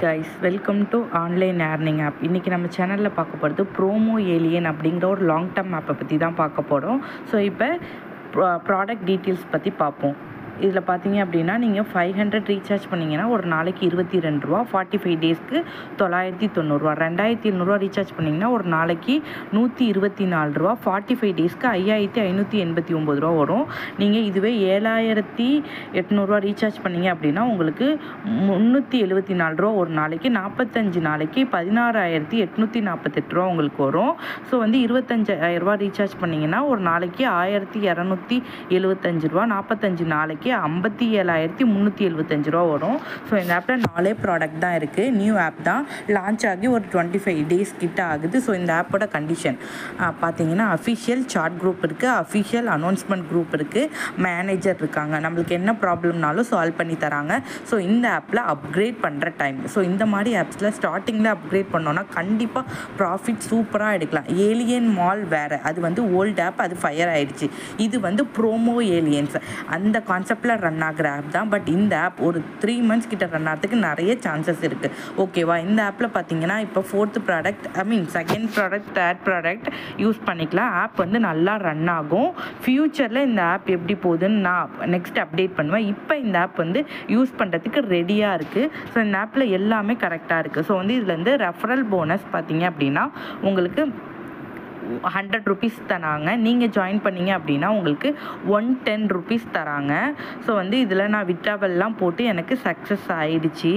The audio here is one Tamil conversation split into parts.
Guys, welcome to online earning app. இன்றைக்கி நம்ம சேனலில் பார்க்க போகிறது ப்ரோமோ ஏலியன் அப்படிங்கிற ஒரு லாங் டேர்ம் ஆப்பை பற்றி தான் பார்க்க போகிறோம். ஸோ இப்போ ப்ராடக்ட் டீட்டெயில்ஸ் பற்றி பார்ப்போம். இதில் பார்த்தீங்க அப்படின்னா நீங்கள் 500 ரீசார்ஜ் பண்ணிங்கன்னா ஒரு நாளைக்கு 22 ரூபா, 45 டேஸ்க்கு 990 ரூபா. 2700 ரீசார்ஜ் பண்ணிங்கன்னா ஒரு நாளைக்கு 124 ரூபா, 45 டேஸ்க்கு 5589 ரூபா வரும். நீங்கள் இதுவே 7800 ரீசார்ஜ் பண்ணிங்க அப்படின்னா உங்களுக்கு 374 ரூபா ஒரு நாளைக்கு, 45 நாளைக்கு 16848 ரூபா உங்களுக்கு வரும். ஸோ 25,000 ரூபா ரீசார்ஜ் பண்ணிங்கன்னா ஒரு நாளைக்கு 1275 ரூபா, 45 நாளைக்கு 57,375 ரூபா வரும். ஸோ இந்த ஆப்பில் 4 ப்ராடக்ட் தான் இருக்குது. நியூ ஆப் தான், லான்ச் ஆகி ஒரு 25 டேஸ் கிட்ட ஆகுது. ஸோ இந்த ஆப்போட கண்டிஷன் பார்த்தீங்கன்னா அஃபிஷியல் சாட் குரூப் இருக்குது, அஃபிஷியல் அனௌன்ஸ்மெண்ட் குரூப் இருக்குது, மேனேஜர் இருக்காங்க, நம்மளுக்கு என்ன ப்ராப்ளம்னாலும் சால்வ் பண்ணி தராங்க. ஸோ இந்த ஆப்பில் அப்கிரேட் பண்ணுற டைம், ஸோ இந்த மாதிரி ஆப்ஸில் ஸ்டார்டிங்கில் அப்கிரேட் பண்ணோன்னா கண்டிப்பாக ப்ராஃபிட் சூப்பராக எடுக்கலாம். ஏலியன் மால் வேறு, அது ஓல்டு ஆப், அது ஃபயர் ஆகிடுச்சு. இது ப்ரோமோ ஏலியன்ஸ் அந்த கான்செப்டில் ரன் ஆகிற ஆப் தான். பட் இந்த ஆப் ஒரு 3 months கிட்ட ரன் ஆகிறதுக்கு நிறைய சான்சஸ் இருக்குது. ஓகேவா? இந்த ஆப்பில் பார்த்தீங்கன்னா இப்போ 4th product, second product, third product use பண்ணிக்கலாம். ஆப் நல்லா ரன் ஆகும். ஃப்யூச்சரில் இந்த ஆப் எப்படி போகுதுன்னு நான் நெக்ஸ்ட் அப்டேட் பண்ணுவேன். இப்போ இந்த ஆப் யூஸ் பண்ணுறதுக்கு ரெடியாக இருக்குது. ஸோ இந்த ஆப்பில் எல்லாமே கரெக்டாக இருக்குது. ஸோ இதுலேருந்து ரெஃபரல் போனஸ் பார்த்தீங்க அப்படின்னா உங்களுக்கு 100 rupees தராங்க. நீங்கள் ஜாயின் பண்ணிங்க அப்படின்னா உங்களுக்கு 110 rupees தராங்க. ஸோ இதில் நான் விட்ராவல்லாம் போட்டு எனக்கு சக்ஸஸ் ஆகிடுச்சு.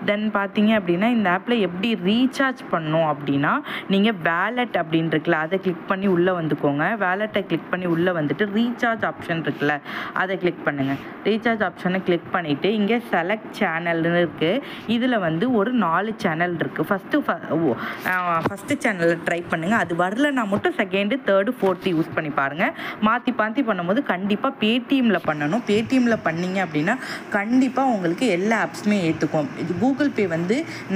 தென் பார்த்தீங்க அப்படின்னா இந்த ஆப்பில் எப்படி ரீசார்ஜ் பண்ணோம் அப்படின்னா நீங்கள் வேலெட் அப்படின்னு இருக்குல்ல, அதை கிளிக் பண்ணி உள்ளே வந்துக்கோங்க. வேலெட்டை கிளிக் பண்ணி உள்ளே வந்துட்டு ரீசார்ஜ் ஆப்ஷன் இருக்குல்ல, அதை கிளிக் பண்ணுங்கள். ரீசார்ஜ் ஆப்ஷனை கிளிக் பண்ணிவிட்டு இங்கே செலக்ட் சேனல்னு இருக்குது. இதில் ஒரு 4 சேனல் இருக்குது. ஃபஸ்ட்டு சேனலில் ட்ரை பண்ணுங்கள். அது வரலன்னா மட்டும் செகண்டு, தேர்டு, ஃபோர்த்து யூஸ் பண்ணி பாருங்கள். மாற்றி பண்ணும்போது கண்டிப்பாக பேடிஎம்மில் பண்ணணும். பேடிஎம்மில் பண்ணிங்க அப்படின்னா கண்டிப்பாக உங்களுக்கு எல்லா ஆப்ஸுமே ஏற்றுக்கும். இது கூகுள் பே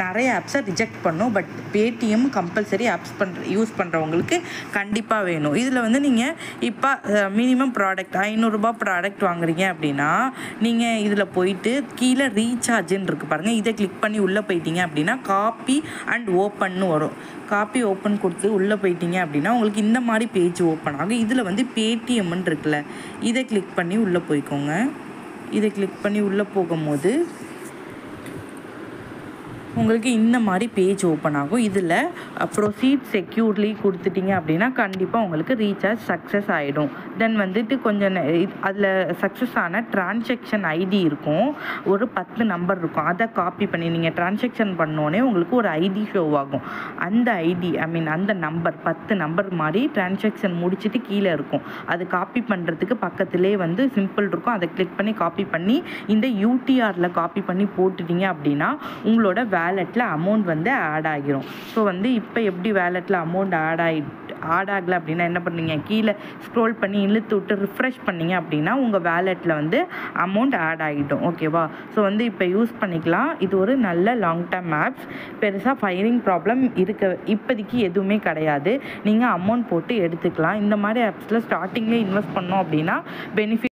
நிறைய ஆப்ஸை ரிஜெக்ட் பண்ணும். But Paytm compulsory apps use பண்ணுறவங்களுக்கு கண்டிப்பாக வேணும். இதில் நீங்கள் இப்போ மினிமம் ப்ராடக்ட் 500 ரூபா ப்ராடக்ட் வாங்குறீங்க அப்படின்னா நீங்கள் இதில் போயிட்டு கீழே ரீசார்ஜுன்னு இருக்குது பாருங்கள், இதை கிளிக் பண்ணி உள்ளே போயிட்டீங்க அப்படின்னா காப்பி அண்ட் ஓப்பன்னு வரும். காப்பி ஓப்பன் கொடுத்து உள்ளே போயிட்டீங்க அப்படின்னா உங்களுக்கு இந்த மாதிரி பேஜ் ஓப்பன் ஆகும். இதில் பேடிஎம்னு இருக்குல்ல, இதை கிளிக் பண்ணி உள்ளே போய்க்கோங்க. இதை கிளிக் பண்ணி உள்ளே போகும்போது உங்களுக்கு இந்த மாதிரி பேஜ் ஓப்பன் ஆகும். இதில் ப்ரொசீட் செக்யூர்லி கொடுத்துட்டிங்க அப்படின்னா கண்டிப்பாக உங்களுக்கு ரீசார்ஜ் சக்ஸஸ் ஆகிடும். தென் கொஞ்சம் அதில் சக்ஸஸ் ஆன டிரான்சாக்ஷன் ஐடி இருக்கும், ஒரு 10 நம்பர் இருக்கும். அதை காப்பி பண்ணி நீங்கள் டிரான்சாக்ஷன் பண்ணோடனே உங்களுக்கு ஒரு ஐடி ஷோ ஆகும். அந்த ஐடி அந்த நம்பர் 10 நம்பர் மாதிரி டிரான்சாக்ஷன் முடிச்சுட்டு கீழே இருக்கும். அது காப்பி பண்ணுறதுக்கு பக்கத்துலேயே சிம்பிள் இருக்கும். அதை கிளிக் பண்ணி காப்பி பண்ணி இந்த யூடிஆரில் காப்பி பண்ணி போட்டுட்டிங்க அப்படின்னா உங்களோட வேலெட்டில் அமௌண்ட் ஆட் ஆகிரும். ஸோ இப்போ எப்படி வேலெட்டில் அமௌண்ட் ஆட் ஆகலை அப்படின்னா என்ன பண்ணுவீங்க, கீழே ஸ்க்ரோல் பண்ணி இழுத்து விட்டு ரிஃப்ரெஷ் பண்ணிங்க அப்படின்னா உங்கள் வேலெட்டில் அமௌண்ட் ஆட் ஆகிடும். ஓகேவா? ஸோ இப்போ யூஸ் பண்ணிக்கலாம். இது ஒரு நல்ல லாங் டேர்ம் ஆப்ஸ். பெருசாக ஃபயரிங் ப்ராப்ளம் இப்போதைக்கு எதுவுமே கிடையாது. நீங்கள் அமௌண்ட் போட்டு எடுத்துக்கலாம். இந்த மாதிரி ஆப்ஸில் ஸ்டார்டிங்லேயே இன்வெஸ்ட் பண்ணோம் அப்படின்னா பெனிஃபிட்